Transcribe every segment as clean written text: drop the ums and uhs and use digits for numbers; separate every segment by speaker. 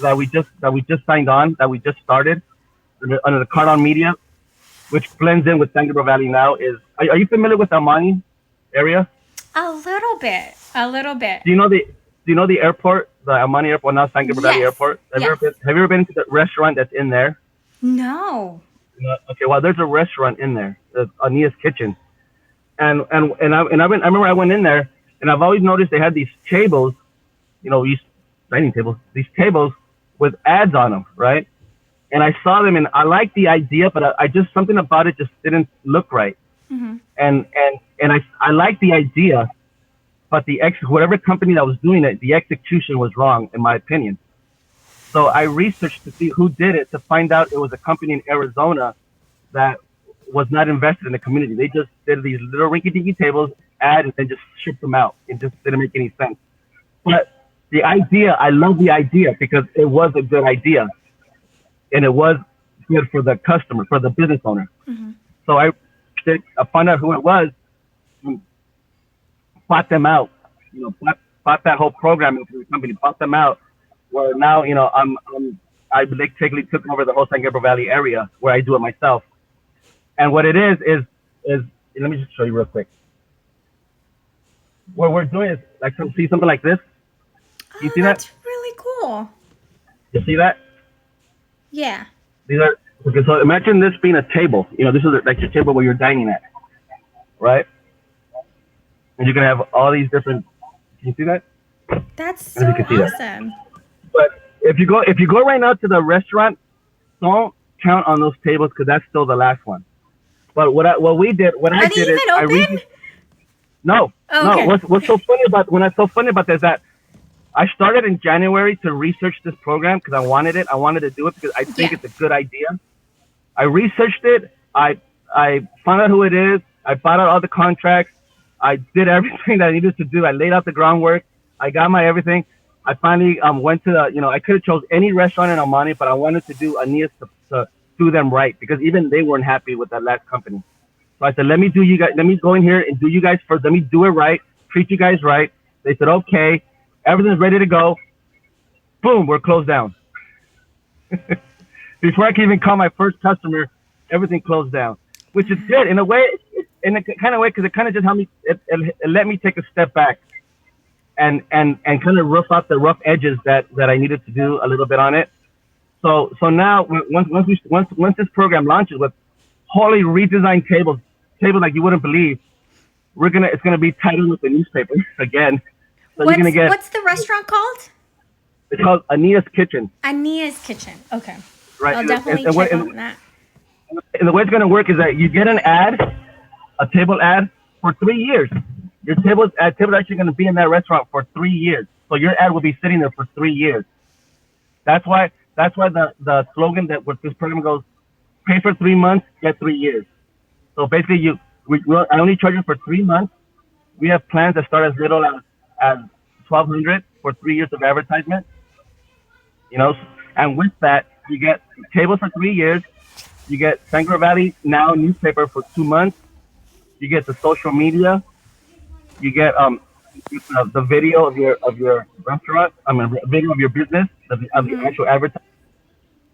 Speaker 1: that we just signed on, that we just started under the Cardon Media, which blends in with San Gabriel Valley Now. Are you familiar with the Amani area?
Speaker 2: A little bit. A little bit.
Speaker 1: Do you know the airport, the Amani Airport, now San Gabriel Valley
Speaker 2: Yes.
Speaker 1: Airport? Have you ever
Speaker 2: Yes.
Speaker 1: been? Have you ever been to the restaurant that's in there?
Speaker 2: No.
Speaker 1: No. Okay, well, there's a restaurant in there, Ania's Kitchen, I remember I went in there, and I've always noticed they had these tables, these dining tables, these tables with ads on them, right? And I saw them, and I liked the idea, but I just something about it just didn't look right.
Speaker 2: Hmm.
Speaker 1: And I liked the idea, but whatever company that was doing it, the execution was wrong, in my opinion. So I researched to see who did it, to find out it was a company in Arizona that was not invested in the community. They just did these little rinky-dinky tables, ad, and then just shipped them out. It just didn't make any sense. But the idea, I love the idea because it was a good idea, and it was good for the customer, for the business owner.
Speaker 2: Hmm.
Speaker 1: So I found out who it was, bought them out, bought that whole program into the company, bought them out. Where now, I basically took over the whole San Gabriel Valley area where I do it myself. And what it is let me just show you real quick. What we're doing is like see something like this. You
Speaker 2: Oh,
Speaker 1: see that?
Speaker 2: that's really cool.
Speaker 1: You see that?
Speaker 2: Yeah.
Speaker 1: These are okay. So imagine this being a table. This is like your table where you're dining at, right? And you're gonna have all these different. Can you see that?
Speaker 2: That's
Speaker 1: I don't know
Speaker 2: so
Speaker 1: if you can see that.
Speaker 2: awesome.
Speaker 1: But if you go right now to the restaurant, don't count on those tables because that's still the last one. But what I
Speaker 2: Are they
Speaker 1: did is
Speaker 2: even
Speaker 1: I
Speaker 2: open?
Speaker 1: no,
Speaker 2: Oh,
Speaker 1: no.
Speaker 2: okay.
Speaker 1: What's so funny about this is that I started in January to research this program because I wanted it. I wanted to do it because I think
Speaker 2: Yeah.
Speaker 1: it's a good idea. I researched it. I found out who it is. I bought out all the contracts. I did everything that I needed to do. I laid out the groundwork. I got my everything. I finally went to I could have chose any restaurant in Almani, but I wanted to do Aeneas to do them right because even they weren't happy with that last company. So I said, let me go in here and do you guys first. Let me do it right, treat you guys right. They said, okay, everything's ready to go. Boom, we're closed down. Before I can even call my first customer, everything closed down, which is good in a way, in a kind of way, because it kind of just helped me, it let me take a step back and kind of rough out the rough edges that I needed to do a little bit on it. So now once this program launches with wholly redesigned tables like you wouldn't believe, it's gonna be tied in with the newspaper again. So you're gonna get
Speaker 2: What's the restaurant called?
Speaker 1: it's called Ania's Kitchen,
Speaker 2: Ania's Kitchen. Okay.
Speaker 1: right?
Speaker 2: I'll
Speaker 1: And,
Speaker 2: definitely
Speaker 1: and,
Speaker 2: check
Speaker 1: what,
Speaker 2: on that.
Speaker 1: and the way it's gonna work is that you get an ad, a table ad for 3 years. Your table actually gonna be in that restaurant for 3 years. So your ad will be sitting there for 3 years. That's why the slogan that with this program goes, pay for 3 months, get 3 years. So basically, I only charge you for 3 months. We have plans that start as little as 1,200 for 3 years of advertisement. You know, and with that, you get tables for 3 years. You get Sangre Valley Now newspaper for 2 months. You get the social media. You get the video of your restaurant. I mean, video of your business, of the
Speaker 2: Hmm.
Speaker 1: actual advertising.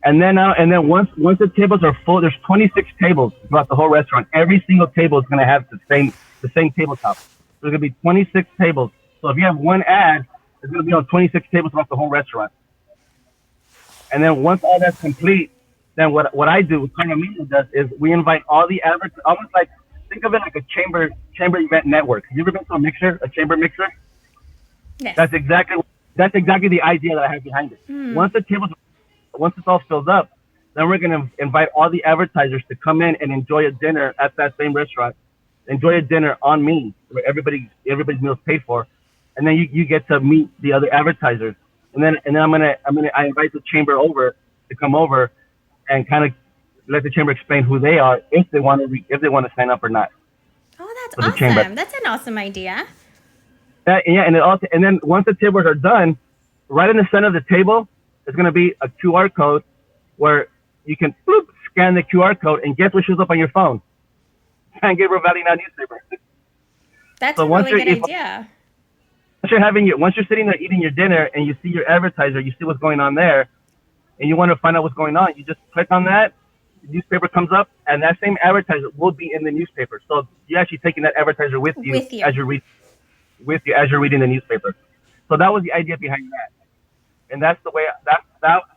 Speaker 1: And then once the tables are full, there's 26 tables throughout the whole restaurant. Every single table is gonna have the same tabletop. So there's gonna be 26 tables. So if you have one ad, it's gonna be on 26 tables throughout the whole restaurant. And then once all that's complete, then what I do, what Carmen Media does, is we invite all the adverts, almost like think of it like a chamber event network. Have you ever been to a chamber mixer?
Speaker 2: Yes.
Speaker 1: That's exactly that's exactly the idea that I have behind it.
Speaker 2: Hmm.
Speaker 1: Once it's all filled up, then we're gonna invite all the advertisers to come in and enjoy a dinner at that same restaurant. Enjoy a dinner on me, where everybody's meals paid for, and then you get to meet the other advertisers. And then I invite the chamber over to come over and kind of let the chamber explain who they are if they want to sign up or not
Speaker 2: Oh,
Speaker 1: for the
Speaker 2: that's
Speaker 1: chamber.
Speaker 2: awesome. That's an awesome idea.
Speaker 1: Yeah, and then once the tables are done, right in the center of the table is going to be a QR code where you can scan the QR code and guess what shows up on your phone? San Gabriel Valley Now newspaper.
Speaker 2: That's
Speaker 1: So
Speaker 2: a really good idea.
Speaker 1: once you're sitting there eating your dinner and you see your advertiser, you see what's going on there. and you want to find out what's going on, you just click on that. The newspaper comes up, and that same advertiser will be in the newspaper. So you're actually taking that advertiser with you
Speaker 2: With you.
Speaker 1: as you're reading the newspaper. So that was the idea behind that, and that's the way that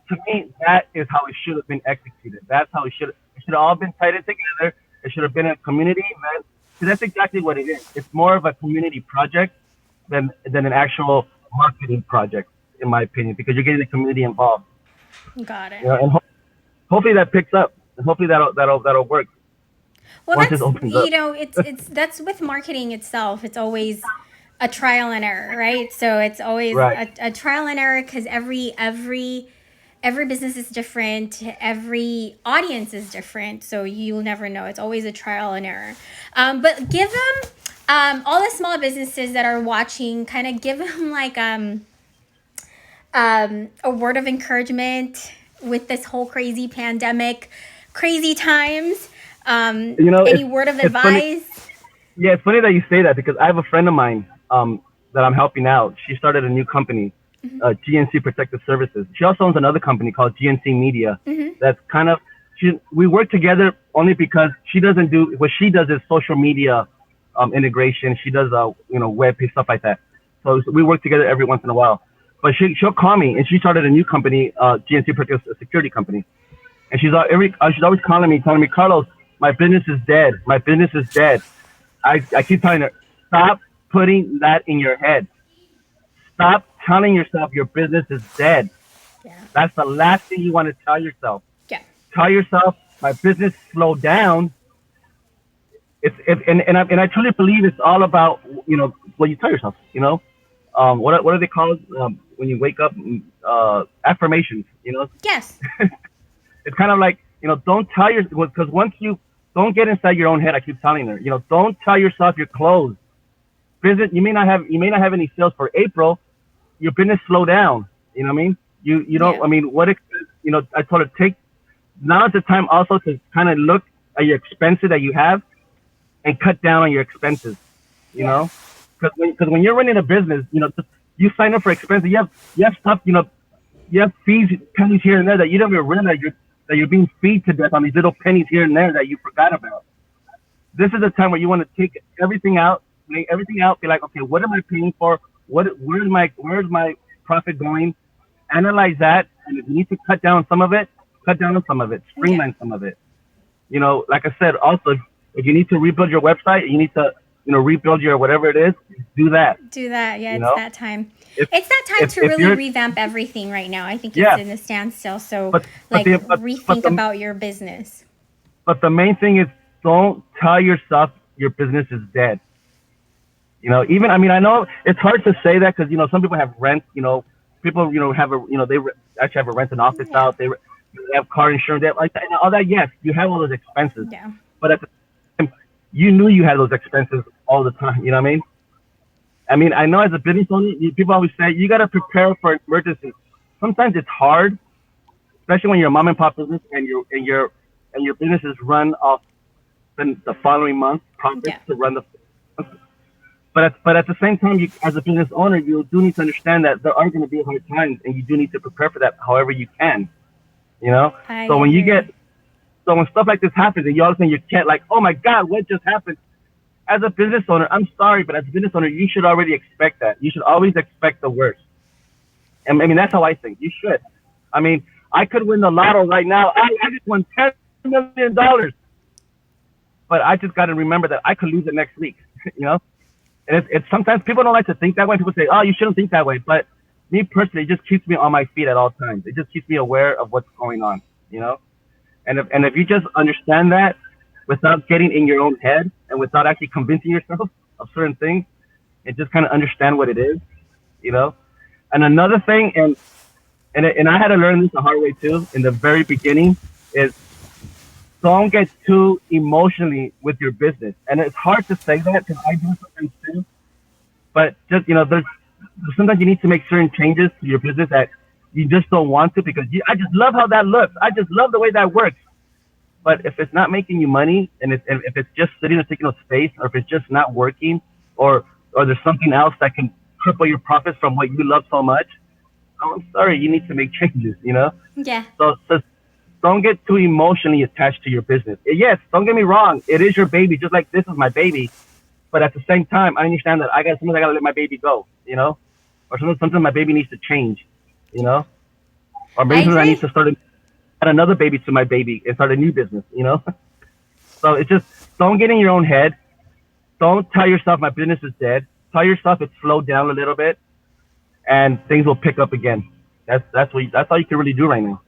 Speaker 1: to me that is how it should have been executed. That's how it should have all been tied in together. It should have been a community event. So that's exactly what it is. It's more of a community project than an actual marketing project, in my opinion, because you're getting the community involved.
Speaker 2: Got it.
Speaker 1: And hopefully that picks up, and hopefully that'll work
Speaker 2: Well,
Speaker 1: once this
Speaker 2: that's,
Speaker 1: opens up.
Speaker 2: it's that's with marketing itself. It's always a trial and error, right? So it's always
Speaker 1: Right.
Speaker 2: a trial and error because every business is different, every audience is different, so you'll never know. It's always a trial and error. But give them all the small businesses that are watching, kind of give them like a word of encouragement with this whole crazy pandemic, crazy times. Any word of
Speaker 1: it's funny.
Speaker 2: advice?
Speaker 1: Yeah, it's funny that you say that because I have a friend of mine that I'm helping out. She started a new company, GNC Protective Services. She also owns another company called GNC Media. That's kind of we work together only because she doesn't do what she does is social media integration. She does web page stuff like that. So we work together every once in a while. But she'll call me, and she started a new company, GNC Protective Security Company. And she's always calling me, telling me, Carlos, my business is dead. My business is dead. I keep telling her, stop putting that in your head. Stop telling yourself your business is dead.
Speaker 2: Yeah.
Speaker 1: That's the last thing you want to tell yourself.
Speaker 2: Yeah.
Speaker 1: Tell yourself my business slowed down. And I truly believe it's all about what you tell yourself. What are they called when you wake up? Affirmations.
Speaker 2: Yes.
Speaker 1: It's kind of like don't tell yourself, because once you don't get inside your own head. I keep telling her, don't tell yourself you're closed. Business, you may not have any sales for April. Your business slow down. You know what I mean? You don't.
Speaker 2: Yeah.
Speaker 1: I mean, I told her now is the time also to kind of look at your expenses that you have and cut down on your expenses. You know, because when you're running a business, you sign up for expenses. You have stuff. You have fees, pennies here and there that you don't even realize you're being feed to death on these little pennies here and there that you forgot about. This is the time where you want to take everything out, lay everything out, be like, okay, what am I paying for? Where's my profit going? Analyze that, and if you need to cut down on some of it, streamline some of it. Like I said, also if you need to rebuild your website, you need to rebuild your whatever it is, do that.
Speaker 2: Do that. Yeah, it's that time.
Speaker 1: If,
Speaker 2: it's that time to really revamp everything right now. I think it's in a standstill. So rethink about your business.
Speaker 1: But the main thing is, don't tell yourself your business is dead. I know it's hard to say that because some people have rent. People have they actually have a rent an office out. They have car insurance. They have like that, and all that. Yes, you have all those expenses.
Speaker 2: Yeah.
Speaker 1: But at the time, you knew you had those expenses all the time. You know what I mean? I know as a business owner, people always say you got to prepare for emergencies. Sometimes it's hard, especially when you're a mom and pop business and your business is run off the following month profits to run the. But at the same time, you, as a business owner, you do need to understand that there are going to be hard times, and you do need to prepare for that however you can. So when stuff like this happens, and you all of a sudden you can't, like, oh my God, what just happened? As a business owner, I'm sorry, but as a business owner, you should already expect that. You should always expect the worst. And that's how I think. You should. I could win the lotto right now. I just won $10 million. But I just got to remember that I could lose it next week. And it's sometimes people don't like to think that way. People say, oh, you shouldn't think that way. But me personally, it just keeps me on my feet at all times. It just keeps me aware of what's going on, And if you just understand that without getting in your own head and without actually convincing yourself of certain things, and just kind of understand what it is, And another thing, and I had to learn this the hard way too, in the very beginning, is don't get too emotionally with your business. And it's hard to say that because I do sometimes too. But just, there's sometimes you need to make certain changes to your business that you just don't want to because I just love how that looks. I just love the way that works. But if it's not making you money and if it's just sitting or taking up space, or if it's just not working, or there's something else that can cripple your profits from what you love so much, Oh, I'm sorry, you need to make changes, you know?
Speaker 2: Yeah.
Speaker 1: So don't get too emotionally attached to your business. Yes, don't get me wrong. It is your baby, just like this is my baby. But at the same time, I understand that sometimes I gotta let my baby go, you know? Or sometimes my baby needs to change, you
Speaker 2: Yeah.
Speaker 1: know? Or
Speaker 2: I
Speaker 1: maybe sometimes I need
Speaker 2: agree.
Speaker 1: to add another baby to my baby and start a new business, you know? So it's just, don't get in your own head. Don't tell yourself my business is dead. Tell yourself it's slowed down a little bit and things will pick up again. That's all you can really do right now.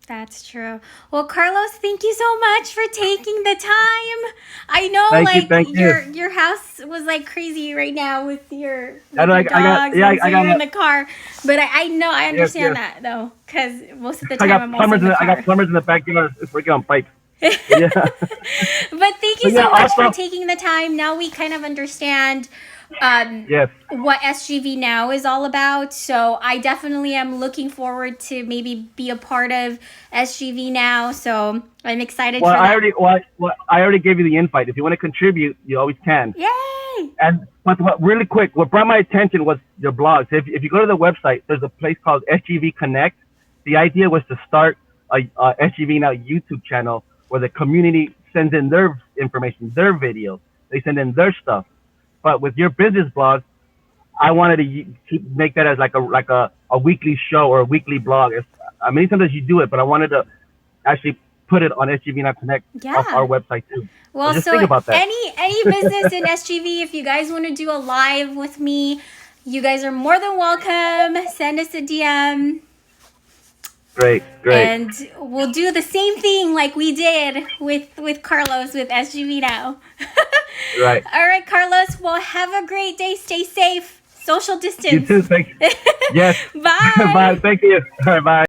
Speaker 2: That's true. Well, Carlos, thank you so much for taking the time. I know,
Speaker 1: Thank you,
Speaker 2: like
Speaker 1: thank you.
Speaker 2: your house was like crazy right now with your
Speaker 1: I know I got
Speaker 2: dogs,
Speaker 1: yeah
Speaker 2: and so
Speaker 1: I got
Speaker 2: you're in the car. But I know I
Speaker 1: yes
Speaker 2: understand
Speaker 1: yes
Speaker 2: that though, because most of the time I'm also in the
Speaker 1: I got
Speaker 2: car.
Speaker 1: plumbers in the backyard. It's working on pipes.
Speaker 2: But
Speaker 1: But yeah,
Speaker 2: thank you
Speaker 1: but yeah.
Speaker 2: so much for
Speaker 1: Also,
Speaker 2: taking the time. Now we kind of understand um,
Speaker 1: yes.
Speaker 2: what SGV Now is all about. So I definitely am looking forward to maybe be a part of SGV Now. So I'm excited for that.
Speaker 1: I already gave you the invite. If you want to contribute, you always can.
Speaker 2: Yay!
Speaker 1: And but really quick, what brought my attention was your blogs. If you go to the website, there's a place called SGV Connect. The idea was to start a SGV Now YouTube channel where the community sends in their information, their videos. They send in their stuff. But with your business blog, I wanted to make that as a weekly show or a weekly blog. Many times you do it, but I wanted to actually put it on SGV Now Connect off our
Speaker 2: Yeah.
Speaker 1: website too. So
Speaker 2: Well,
Speaker 1: just
Speaker 2: so
Speaker 1: think about that.
Speaker 2: any business in SGV, if you guys want to do a live with me, you guys are more than welcome. Send us a DM.
Speaker 1: Great, great.
Speaker 2: And we'll do the same thing like we did with Carlos with SGV Now.
Speaker 1: Right.
Speaker 2: All right, Carlos. Well, have a great day. Stay safe. Social
Speaker 1: You
Speaker 2: distance.
Speaker 1: too. Thanks. Yes.
Speaker 2: Bye.
Speaker 1: Bye. Thank you. All right. Bye.